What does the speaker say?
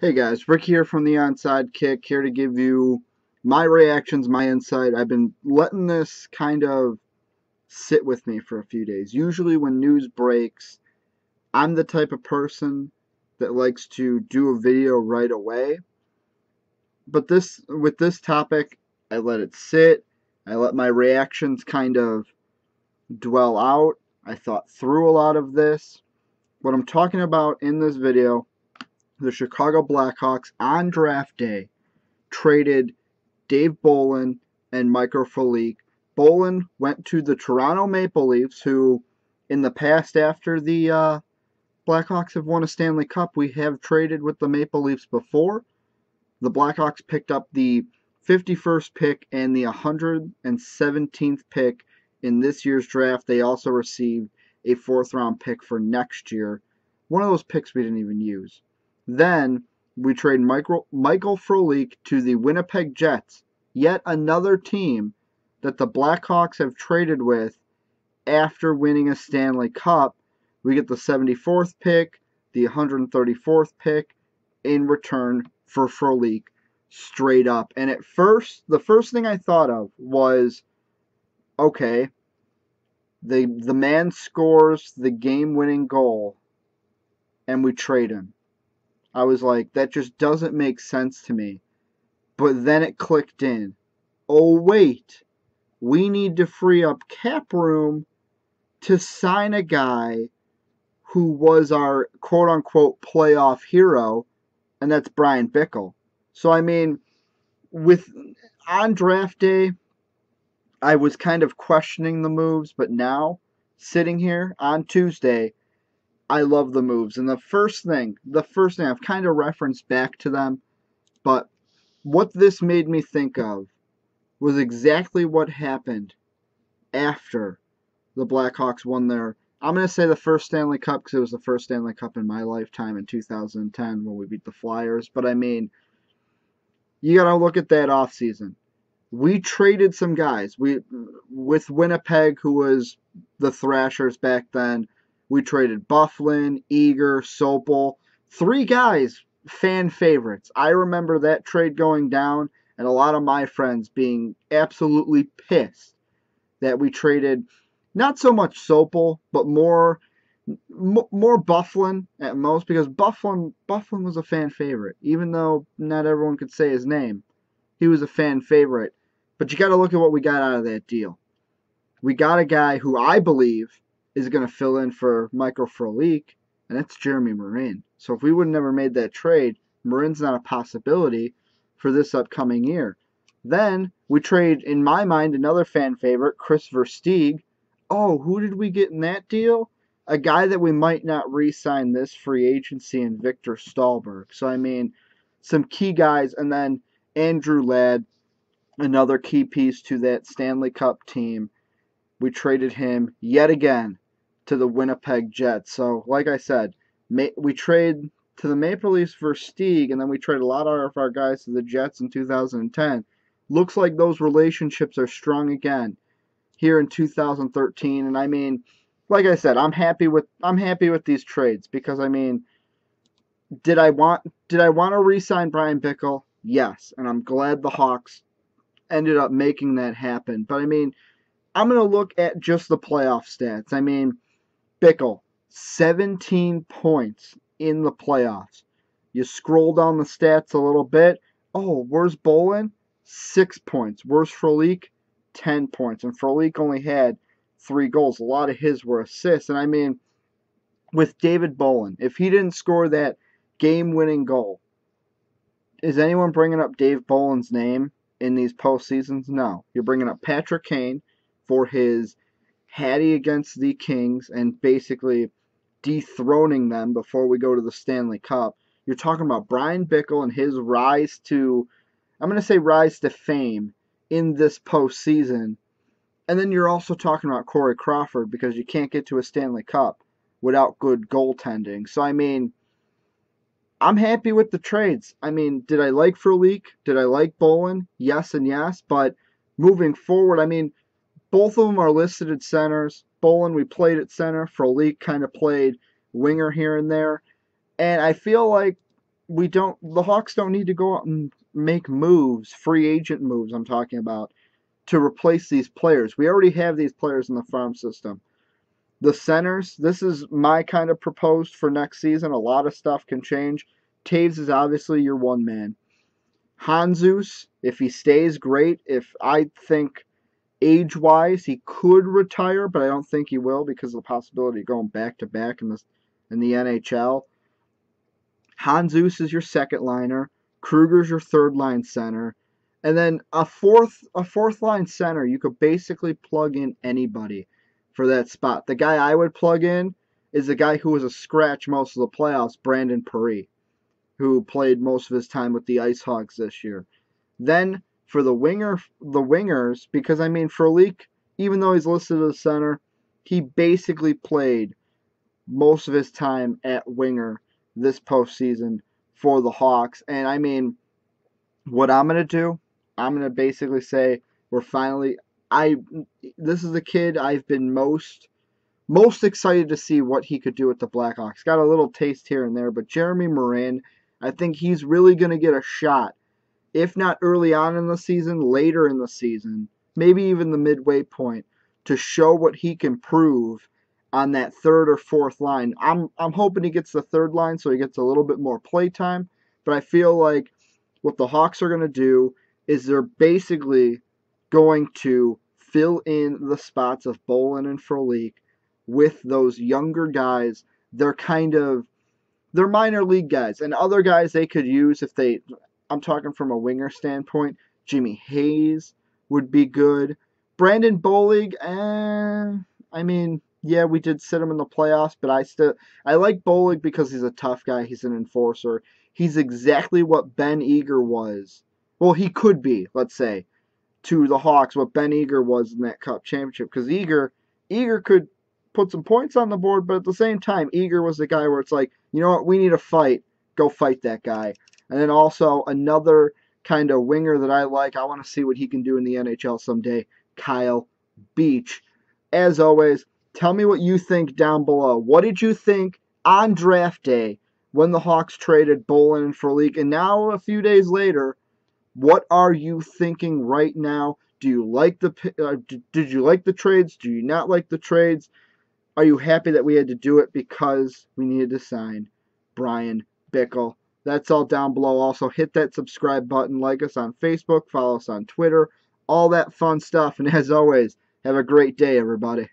Hey guys, Rick here from the Onside Kick, here to give you my reactions, my insight. I've been letting this kind of sit with me for a few days. Usually when news breaks, I'm the type of person that likes to do a video right away. But with this topic, I let it sit. I let my reactions kind of dwell out. I thought through a lot of this. What I'm talking about in this video, the Chicago Blackhawks on draft day traded Dave Bolland and Frolik. Bolland went to the Toronto Maple Leafs, who in the past, after the Blackhawks have won a Stanley Cup, we have traded with the Maple Leafs before. The Blackhawks picked up the 51st pick and the 117th pick in this year's draft. They also received a 4th round pick for next year. One of those picks we didn't even use. Then we trade Michael Frolik to the Winnipeg Jets, yet another team that the Blackhawks have traded with after winning a Stanley Cup. We get the 74th pick, the 134th pick in return for Frolik straight up. And at first, the first thing I thought of was, okay, the man scores the game-winning goal and we trade him. I was like, that just doesn't make sense to me. But then it clicked in. Oh, wait. We need to free up cap room to sign a guy who was our quote-unquote playoff hero, and that's Brian Bickle. So, I mean, on draft day, I was kind of questioning the moves, but now, sitting here on Tuesday, I love the moves. And the first thing I've kind of referenced back to them, but what this made me think of was exactly what happened after the Blackhawks won their, I'm going to say the first Stanley Cup because it was the first Stanley Cup in my lifetime in 2010 when we beat the Flyers. But I mean, you got to look at that offseason. We traded some guys. With Winnipeg, who was the Thrashers back then, we traded Byfuglien, Eager, Sopel. 3 guys, fan favorites. I remember that trade going down and a lot of my friends being absolutely pissed that we traded not so much Sopel, but more Byfuglien at most, because Byfuglien was a fan favorite. Even though not everyone could say his name, he was a fan favorite. But you got to look at what we got out of that deal. We got a guy who I believe is going to fill in for Michael Frolik, and that's Jeremy Morin. So if we would have never made that trade, Morin's not a possibility for this upcoming year. Then we trade, in my mind, another fan favorite, Chris Versteeg. Oh, who did we get in that deal? A guy that we might not re-sign this free agency in Victor Stahlberg. So, I mean, some key guys. And then Andrew Ladd, another key piece to that Stanley Cup team. We traded him yet again to the Winnipeg Jets. So, like I said, we trade to the Maple Leafs for Stieg, and then we trade a lot of our guys to the Jets in 2010. Looks like those relationships are strong again here in 2013. And I mean, like I said, I'm happy with these trades because I mean, did I want to re-sign Brian Bickle? Yes, and I'm glad the Hawks ended up making that happen. But I mean, I'm going to look at just the playoff stats. I mean, Bickle, 17 points in the playoffs. You scroll down the stats a little bit. Oh, where's Bolland? 6 points. Where's Frolik? 10 points. And Frolik only had 3 goals. A lot of his were assists. And I mean, with David Bolland, if he didn't score that game-winning goal, is anyone bringing up Dave Bolland's name in these postseasons? No. You're bringing up Patrick Kane for his Hattie against the Kings and basically dethroning them before we go to the Stanley Cup. You're talking about Brian Bickle and his rise to, I'm going to say rise to fame in this postseason. And then you're also talking about Corey Crawford because you can't get to a Stanley Cup without good goaltending. So, I mean, I'm happy with the trades. I mean, did I like Frolik? Did I like Bolland? Yes and yes. But moving forward, I mean, both of them are listed at centers. Bolland, we played at center. Frolik kind of played winger here and there. And I feel like the Hawks don't need to go out and make moves, free agent moves I'm talking about, to replace these players. We already have these players in the farm system. The centers, this is my kind of proposed for next season. A lot of stuff can change. Taves is obviously your one man. Hanzus, if he stays, great. If I think age-wise he could retire, but I don't think he will because of the possibility of going back-to-back in the NHL. Hanzus is your second liner. Kruger's your third line center. And then a fourth line center, you could basically plug in anybody for that spot. The guy I would plug in is the guy who was a scratch most of the playoffs, Brandon Perry, who played most of his time with the Ice Hogs this year. Then for the wingers, because I mean Frolik, even though he's listed as center, he basically played most of his time at winger this postseason for the Hawks. And I mean, what I'm gonna do, I'm gonna basically say this is the kid I've been most excited to see what he could do with the Blackhawks. Got a little taste here and there, but Jeremy Morin, I think he's really gonna get a shot, if not early on in the season, later in the season, maybe even the midway point, to show what he can prove on that third or fourth line. I'm hoping he gets the third line so he gets a little bit more play time, but I feel like what the Hawks are going to do is they're basically going to fill in the spots of Bolland and Frolik with those younger guys. They're minor league guys, and other guys they could use I'm talking from a winger standpoint. Jimmy Hayes would be good. Brandon Bollig, I mean, yeah, we did sit him in the playoffs, but I like Bollig because he's a tough guy. He's an enforcer. He's exactly what Ben Eager was. Well, he could be, let's say, to the Hawks, what Ben Eager was in that Cup championship. Because Eager could put some points on the board, but at the same time, Eager was the guy where it's like, you know what, we need a fight. Go fight that guy. And then also another kind of winger that I like. I want to see what he can do in the NHL someday. Kyle Beach. As always, tell me what you think down below. What did you think on draft day when the Hawks traded Bolland and Frolik? And now, a few days later, what are you thinking right now? Do you like did you like the trades? Do you not like the trades? Are you happy that we had to do it because we needed to sign Brian Bickle? That's all down below. Also, hit that subscribe button, like us on Facebook, follow us on Twitter, all that fun stuff. And as always, have a great day, everybody.